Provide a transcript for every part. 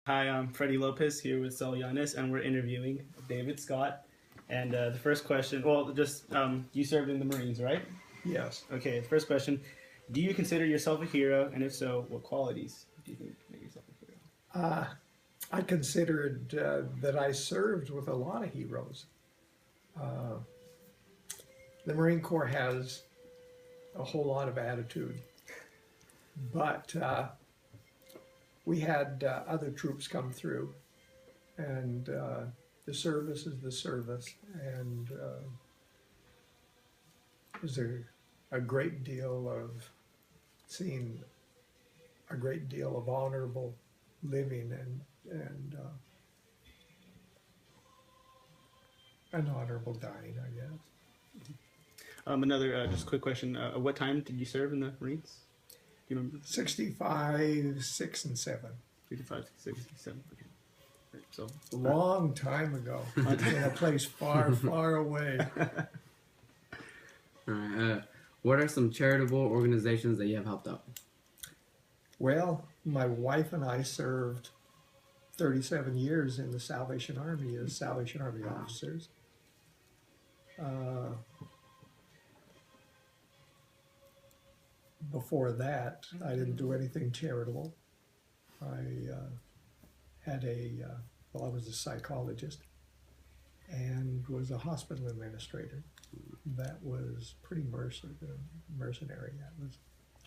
Hi, I'm Freddie Lopez here with Saul Yanis, and we're interviewing David Scott. And the first question, well, just you served in the Marines, right? Yes. Okay, the first question, do you consider yourself a hero? And if so, what qualities do you think make yourself a hero? I considered that I served with a lot of heroes. Uh, the Marine Corps has a whole lot of attitude, but we had other troops come through, and the service is the service, and there's a great deal of seeing a great deal of honorable living and an honorable dying, I guess. Another just quick question, what time did you serve in the Marines? Do you remember? 65, 6, and 7. 55, 67, okay. Right, so, A long time ago, in a place far, far away. All right. What are some charitable organizations that you have helped out? Well, my wife and I served 37 years in the Salvation Army as Salvation Army officers. Before that, I didn't do anything charitable. I I was a psychologist and was a hospital administrator. That was pretty mercenary.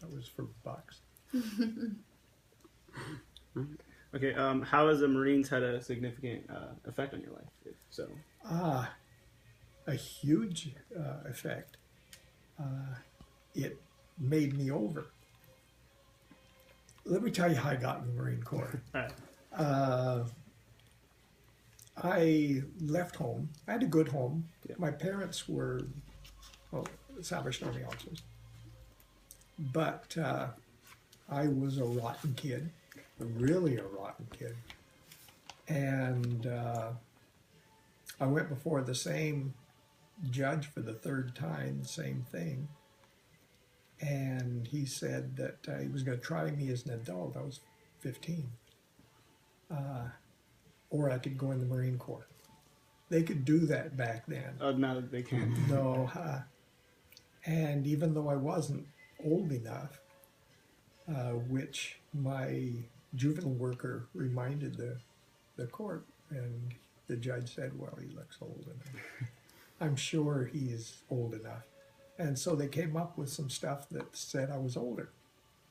That was for bucks. okay, how has the Marines had a significant effect on your life, if so? A huge effect. It made me over. Let me tell you how I got in the Marine Corps. All right. I left home. I had a good home. Yeah. My parents were, Salvation Army officers. But I was a rotten kid, really a rotten kid. And I went before the same judge for the third time, the same thing. And he said that he was going to try me as an adult. I was 15. Or I could go in the Marine Corps. They could do that back then. Oh, now that they can. No. And even though I wasn't old enough, which my juvenile worker reminded the court, and the judge said, well, he looks old enough. I'm sure he's old enough. And so they came up with some stuff that said I was older.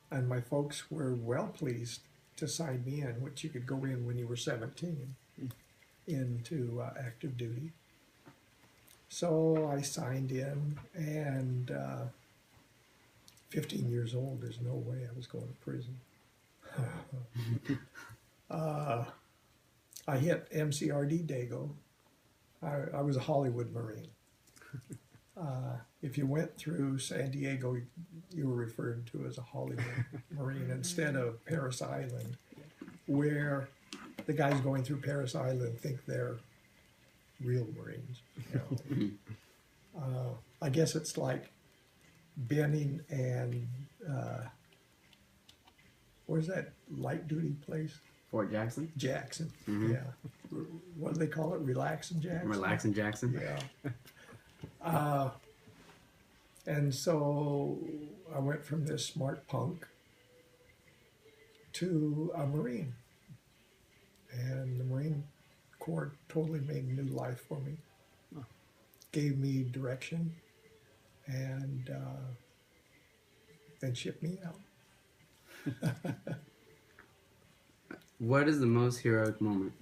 And my folks were well pleased to sign me in, which you could go in when you were 17 into active duty. So I signed in, and 15 years old, there's no way I was going to prison. I hit MCRD Dago. I was a Hollywood Marine. If you went through San Diego, you were referred to as a Hollywood Marine instead of Parris Island, where the guys going through Parris Island think they're real Marines. You know. I guess it's like Benning and where's that light duty place? Fort Jackson? Jackson. Mm-hmm. Yeah. What do they call it? Relaxing Jackson? Relaxing Jackson? Yeah. And so I went from this smart punk to a Marine. And the Marine Corps totally made a new life for me. Oh. Gave me direction, and then shipped me out. What is the most heroic moment?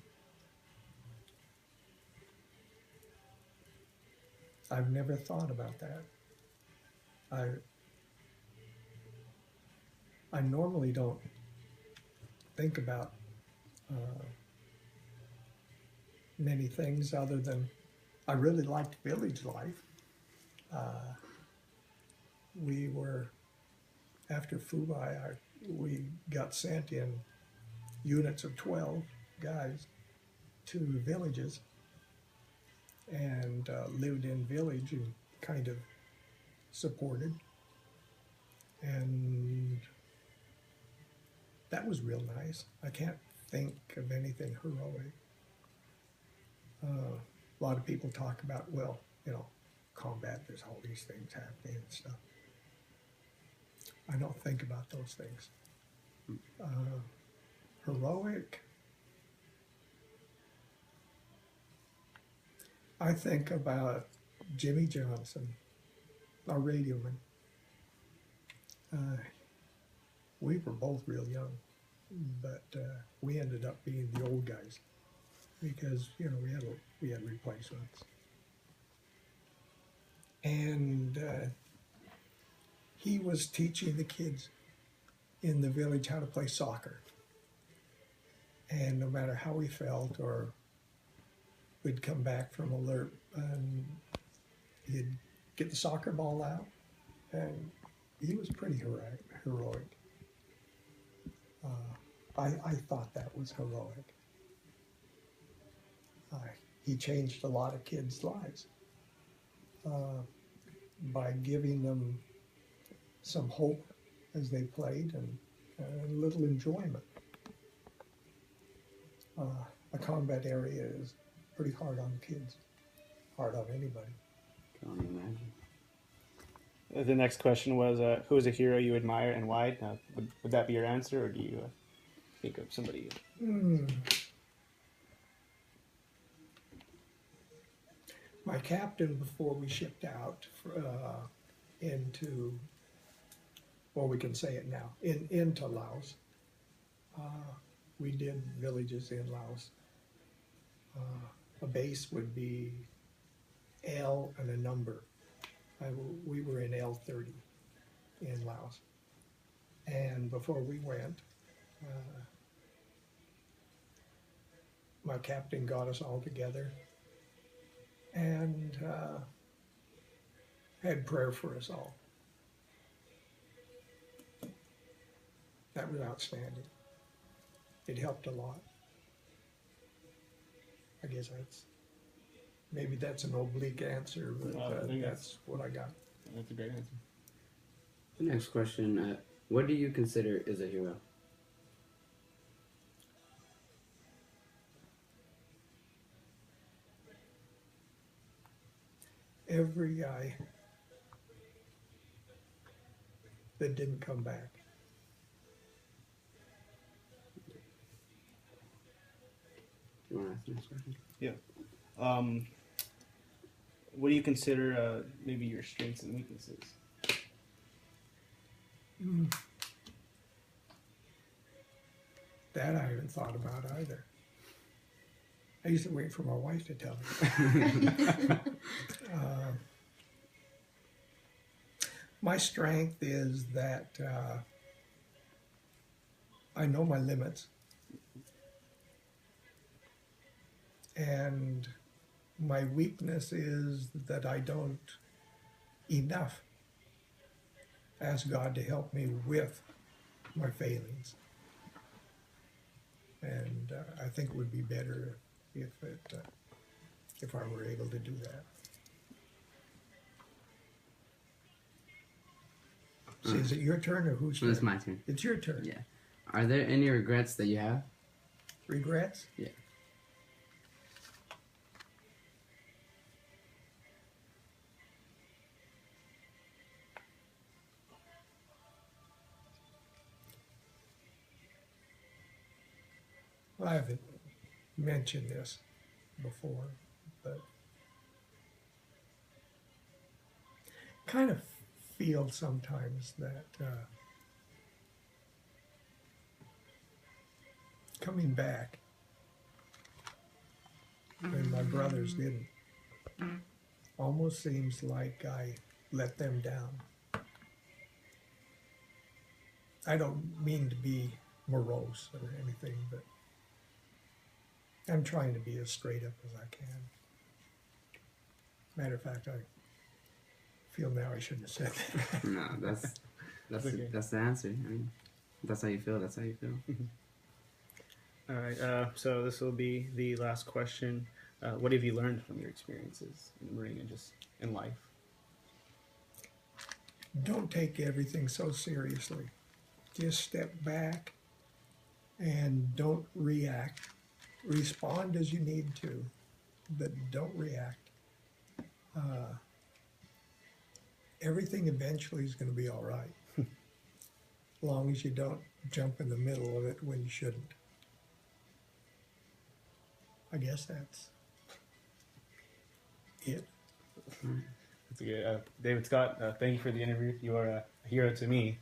I've never thought about that. I normally don't think about many things other than I really liked village life. We were, after Fubai, we got sent in units of 12 guys to villages and lived in village and kind of supported. And that was real nice. I can't think of anything heroic. A lot of people talk about, well, combat, there's all these things happening and stuff. I don't think about those things. Heroic, I think about Jimmy Johnson, our radioman. We were both real young, but we ended up being the old guys because we had replacements, and he was teaching the kids in the village how to play soccer. And no matter how we felt, or we'd come back from alert, and he'd get the soccer ball out, and he was pretty heroic. I thought that was heroic. He changed a lot of kids' lives by giving them some hope as they played and a little enjoyment. A combat area is pretty hard on kids, hard on anybody. Can only imagine. The next question was, who is a hero you admire and why? Would that be your answer, or do you think of somebody? My captain, before we shipped out into, well, we can say it now, into Laos. We did villages in Laos. A base would be L and a number. We were in L30 in Laos. And before we went, my captain got us all together and had prayer for us all. That was outstanding. It helped a lot. I guess maybe that's an oblique answer, but that's what I got. That's a great answer. The next question, what do you consider is a hero? Every guy that didn't come back. Do you want to ask the next question? Yeah. What do you consider maybe your strengths and weaknesses? That I haven't thought about either. I used to wait for my wife to tell me. My strength is that I know my limits, and my weakness is that I don't enough ask God to help me with my failings. And I think it would be better if I were able to do that. So is it your turn or whose turn? It's my turn. It's your turn. Yeah. Are there any regrets that you have? Regrets? Yeah. Well, I haven't mentioned this before, but kind of feel sometimes that coming back when my brothers didn't almost seems like I let them down. I don't mean to be morose or anything, but I'm trying to be as straight up as I can. Matter of fact, I feel now I shouldn't have said that. No, that's okay. That's the answer. I mean, that's how you feel. That's how you feel. All right. So this will be the last question. What have you learned from your experiences in the Marine and just in life? Don't take everything so seriously. Just step back and don't react. Respond as you need to, but don't react. Everything eventually is going to be all right, as long as you don't jump in the middle of it when you shouldn't. I guess that's it. That's good. David Scott, thank you for the interview. You are a hero to me.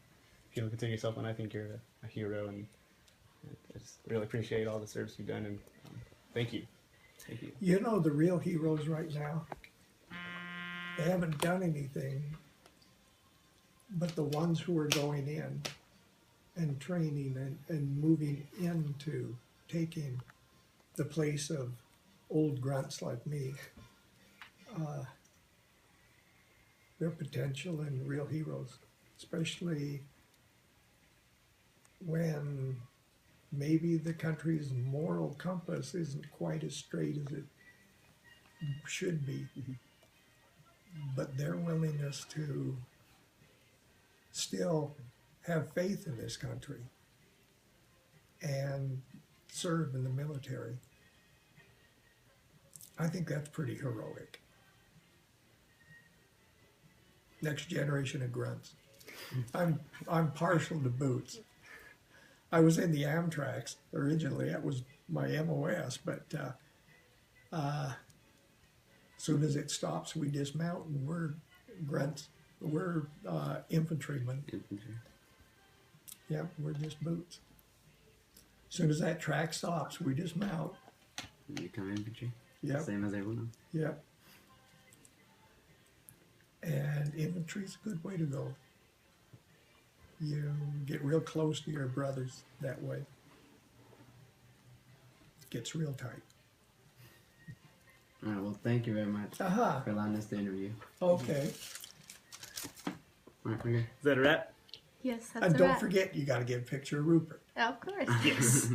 If you don't consider yourself one, I think you're a hero, and I just really appreciate all the service you've done, and thank you. Thank you. You know, the real heroes right now, they haven't done anything, but the ones who are going in and training and moving into taking the place of old grunts like me, they're potential and real heroes, especially when maybe the country's moral compass isn't quite as straight as it should be. But their willingness to still have faith in this country and serve in the military, I think that's pretty heroic. Next generation of grunts. I'm partial to boots. I was in the Amtrak's originally. That was my MOS, but soon as it stops, we dismount and we're grunts. We're infantrymen. Infantry. Yep, we're just boots. Soon as that track stops, we dismount. You become infantry. Yep, Same as everyone else. yep. And infantry's a good way to go. You get real close to your brothers that way. It gets real tight. All right. Well, thank you very much Aha. for allowing us to interview. Okay. All right. Okay. Is that a wrap? Yes, that's And a don't wrap. forget, you got to get a picture of Rupert. Of course. Yes.